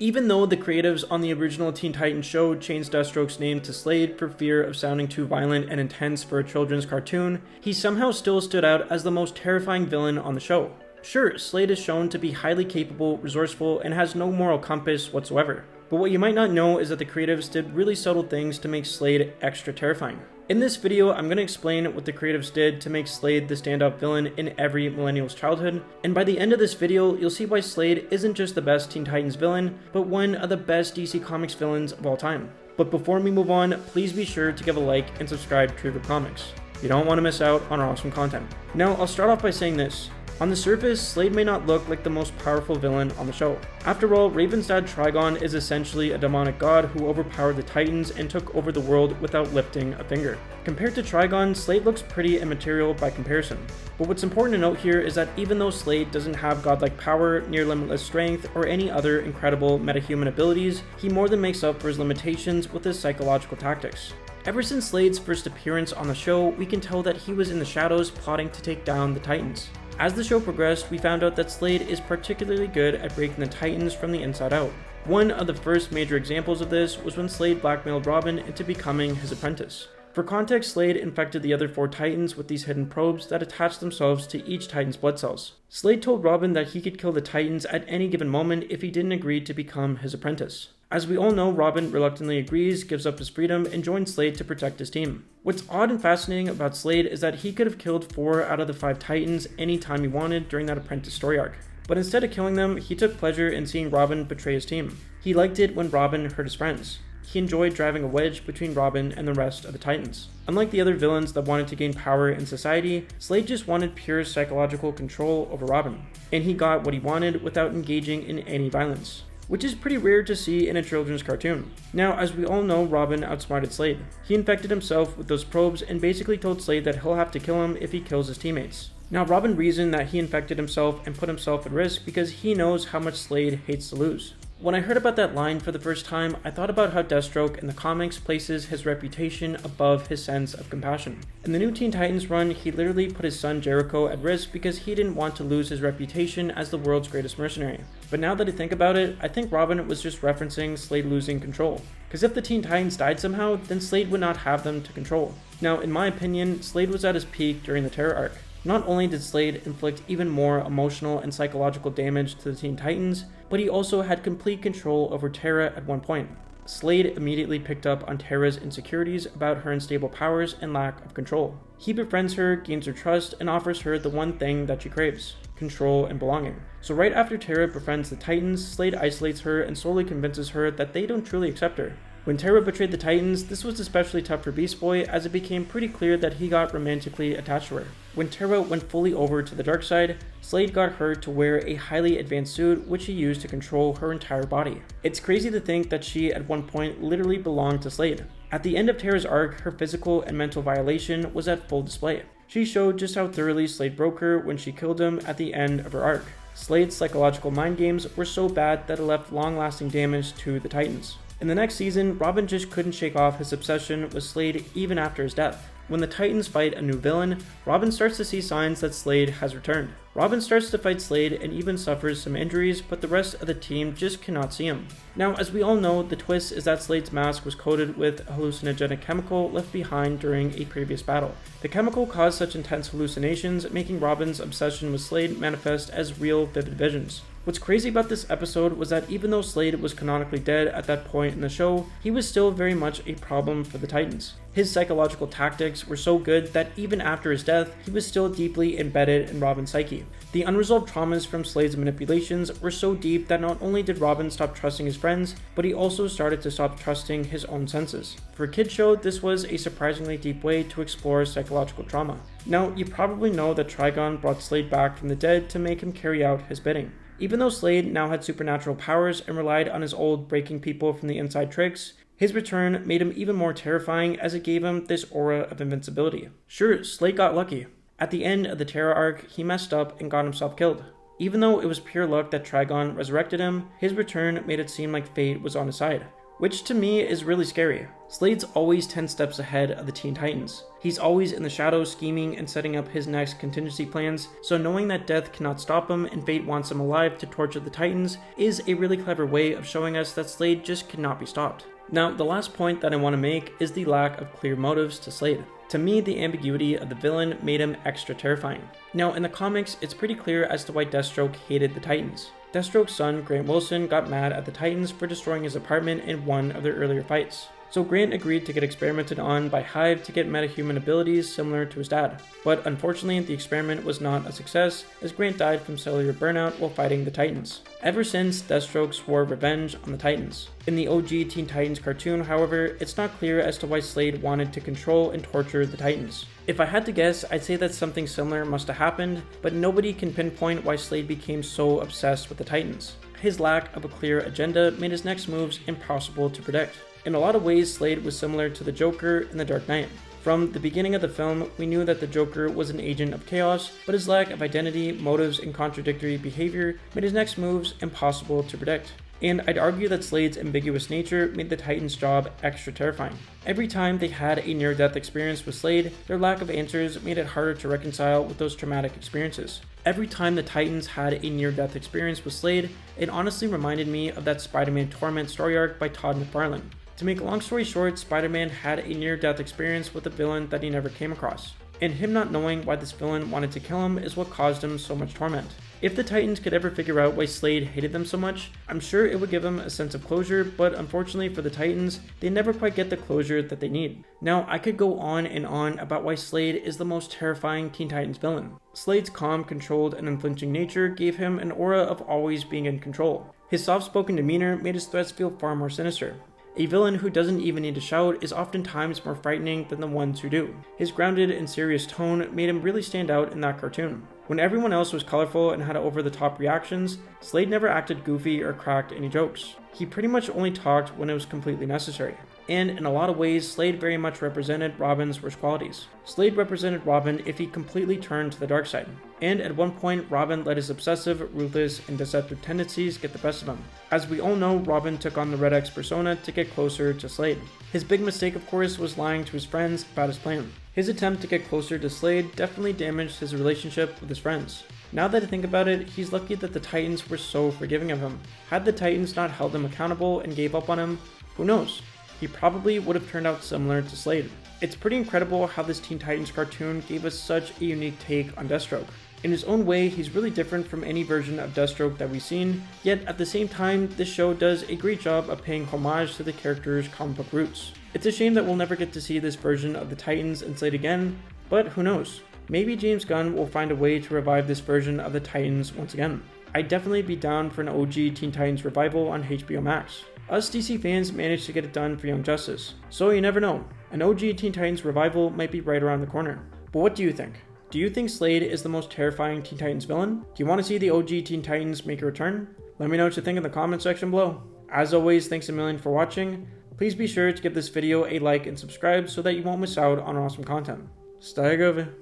Even though the creatives on the original Teen Titans show changed Deathstroke's name to Slade for fear of sounding too violent and intense for a children's cartoon, he somehow still stood out as the most terrifying villain on the show. Sure, Slade is shown to be highly capable, resourceful, and has no moral compass whatsoever. But what you might not know is that the creatives did really subtle things to make Slade extra terrifying. In this video, I'm going to explain what the creatives did to make Slade the standout villain in every millennial's childhood, and by the end of this video, you'll see why Slade isn't just the best Teen Titans villain, but one of the best DC Comics villains of all time. But before we move on, please be sure to give a like and subscribe to Reverb Comics. You don't want to miss out on our awesome content. Now, I'll start off by saying this. On the surface, Slade may not look like the most powerful villain on the show. After all, Raven's dad Trigon is essentially a demonic god who overpowered the Titans and took over the world without lifting a finger. Compared to Trigon, Slade looks pretty immaterial by comparison. But what's important to note here is that even though Slade doesn't have godlike power, near limitless strength, or any other incredible metahuman abilities, he more than makes up for his limitations with his psychological tactics. Ever since Slade's first appearance on the show, we can tell that he was in the shadows plotting to take down the Titans. As the show progressed, we found out that Slade is particularly good at breaking the Titans from the inside out. One of the first major examples of this was when Slade blackmailed Robin into becoming his apprentice. For context, Slade infected the other 4 Titans with these hidden probes that attached themselves to each Titan's blood cells. Slade told Robin that he could kill the Titans at any given moment if he didn't agree to become his apprentice. As we all know, Robin reluctantly agrees, gives up his freedom, and joins Slade to protect his team. What's odd and fascinating about Slade is that he could have killed 4 out of the 5 Titans anytime he wanted during that apprentice story arc. But instead of killing them, he took pleasure in seeing Robin betray his team. He liked it when Robin hurt his friends. He enjoyed driving a wedge between Robin and the rest of the Titans. Unlike the other villains that wanted to gain power in society, Slade just wanted pure psychological control over Robin. And he got what he wanted without engaging in any violence, which is pretty rare to see in a children's cartoon. Now, as we all know, Robin outsmarted Slade. He infected himself with those probes and basically told Slade that he'll have to kill him if he kills his teammates. Now, Robin reasoned that he infected himself and put himself at risk because he knows how much Slade hates to lose. When I heard about that line for the first time, I thought about how Deathstroke in the comics places his reputation above his sense of compassion. In the new Teen Titans run, he literally put his son Jericho at risk because he didn't want to lose his reputation as the world's greatest mercenary. But now that I think about it, I think Robin was just referencing Slade losing control. Because if the Teen Titans died somehow, then Slade would not have them to control. Now, in my opinion, Slade was at his peak during the Terra arc. Not only did Slade inflict even more emotional and psychological damage to the Teen Titans, but he also had complete control over Terra at one point. Slade immediately picked up on Terra's insecurities about her unstable powers and lack of control. He befriends her, gains her trust, and offers her the one thing that she craves: control and belonging. So right after Terra befriends the Titans, Slade isolates her and slowly convinces her that they don't truly accept her. When Terra betrayed the Titans, this was especially tough for Beast Boy, as it became pretty clear that he got romantically attached to her. When Terra went fully over to the dark side, Slade got her to wear a highly advanced suit which he used to control her entire body. It's crazy to think that she at one point literally belonged to Slade. At the end of Terra's arc, her physical and mental violation was at full display. She showed just how thoroughly Slade broke her when she killed him at the end of her arc. Slade's psychological mind games were so bad that it left long-lasting damage to the Titans. In the next season, Robin just couldn't shake off his obsession with Slade even after his death. When the Titans fight a new villain, Robin starts to see signs that Slade has returned. Robin starts to fight Slade and even suffers some injuries, but the rest of the team just cannot see him. Now, as we all know, the twist is that Slade's mask was coated with a hallucinogenic chemical left behind during a previous battle. The chemical caused such intense hallucinations, making Robin's obsession with Slade manifest as real, vivid visions. What's crazy about this episode was that even though Slade was canonically dead at that point in the show, he was still very much a problem for the Titans. His psychological tactics were so good that even after his death, he was still deeply embedded in Robin's psyche. The unresolved traumas from Slade's manipulations were so deep that not only did Robin stop trusting his friends, but he also started to stop trusting his own senses. For a kid's show, this was a surprisingly deep way to explore psychological trauma. Now, you probably know that Trigon brought Slade back from the dead to make him carry out his bidding. Even though Slade now had supernatural powers and relied on his old breaking people from the inside tricks, his return made him even more terrifying as it gave him this aura of invincibility. Sure, Slade got lucky. At the end of the Terra arc, he messed up and got himself killed. Even though it was pure luck that Trigon resurrected him, his return made it seem like fate was on his side. which to me is really scary. Slade's always 10 steps ahead of the Teen Titans. He's always in the shadows scheming and setting up his next contingency plans, so knowing that death cannot stop him and fate wants him alive to torture the Titans is a really clever way of showing us that Slade just cannot be stopped. Now, the last point that I want to make is the lack of clear motives to Slade. To me, the ambiguity of the villain made him extra terrifying. Now, in the comics, it's pretty clear as to why Deathstroke hated the Titans. Deathstroke's son, Grant Wilson, got mad at the Titans for destroying his apartment in one of their earlier fights. So Grant agreed to get experimented on by Hive to get metahuman abilities similar to his dad. But unfortunately, the experiment was not a success, as Grant died from cellular burnout while fighting the Titans. Ever since, Deathstroke swore revenge on the Titans. In the OG Teen Titans cartoon, however, it's not clear as to why Slade wanted to control and torture the Titans. If I had to guess, I'd say that something similar must have happened, but nobody can pinpoint why Slade became so obsessed with the Titans. His lack of a clear agenda made his next moves impossible to predict. In a lot of ways, Slade was similar to the Joker in The Dark Knight. From the beginning of the film, we knew that the Joker was an agent of chaos, but his lack of identity, motives, and contradictory behavior made his next moves impossible to predict. And I'd argue that Slade's ambiguous nature made the Titans' job extra terrifying. Every time they had a near-death experience with Slade, their lack of answers made it harder to reconcile with those traumatic experiences. Every time the Titans had a near-death experience with Slade, it honestly reminded me of that Spider-Man Torment story arc by Todd McFarlane. To make a long story short, Spider-Man had a near-death experience with a villain that he never came across. And him not knowing why this villain wanted to kill him is what caused him so much torment. If the Titans could ever figure out why Slade hated them so much, I'm sure it would give them a sense of closure, but unfortunately for the Titans, they never quite get the closure that they need. Now, I could go on and on about why Slade is the most terrifying Teen Titans villain. Slade's calm, controlled, and unflinching nature gave him an aura of always being in control. His soft-spoken demeanor made his threats feel far more sinister. A villain who doesn't even need to shout is oftentimes more frightening than the ones who do. His grounded and serious tone made him really stand out in that cartoon. When everyone else was colorful and had over-the-top reactions, Slade never acted goofy or cracked any jokes. He pretty much only talked when it was completely necessary. And in a lot of ways, Slade very much represented Robin's worst qualities. Slade represented Robin if he completely turned to the dark side. And at one point, Robin let his obsessive, ruthless, and deceptive tendencies get the best of him. As we all know, Robin took on the Red X persona to get closer to Slade. His big mistake, of course, was lying to his friends about his plan. His attempt to get closer to Slade definitely damaged his relationship with his friends. Now that I think about it, he's lucky that the Titans were so forgiving of him. Had the Titans not held him accountable and gave up on him, who knows? He probably would have turned out similar to Slade. It's pretty incredible how this Teen Titans cartoon gave us such a unique take on Deathstroke. In his own way, he's really different from any version of Deathstroke that we've seen, yet at the same time, this show does a great job of paying homage to the character's comic book roots. It's a shame that we'll never get to see this version of the Titans and Slade again, but who knows? Maybe James Gunn will find a way to revive this version of the Titans once again. I'd definitely be down for an OG Teen Titans revival on HBO Max. Us DC fans managed to get it done for Young Justice, so you never know. An OG Teen Titans revival might be right around the corner. But what do you think? Do you think Slade is the most terrifying Teen Titans villain? Do you want to see the OG Teen Titans make a return? Let me know what you think in the comment section below. As always, thanks a million for watching. Please be sure to give this video a like and subscribe so that you won't miss out on awesome content. Stay groovy.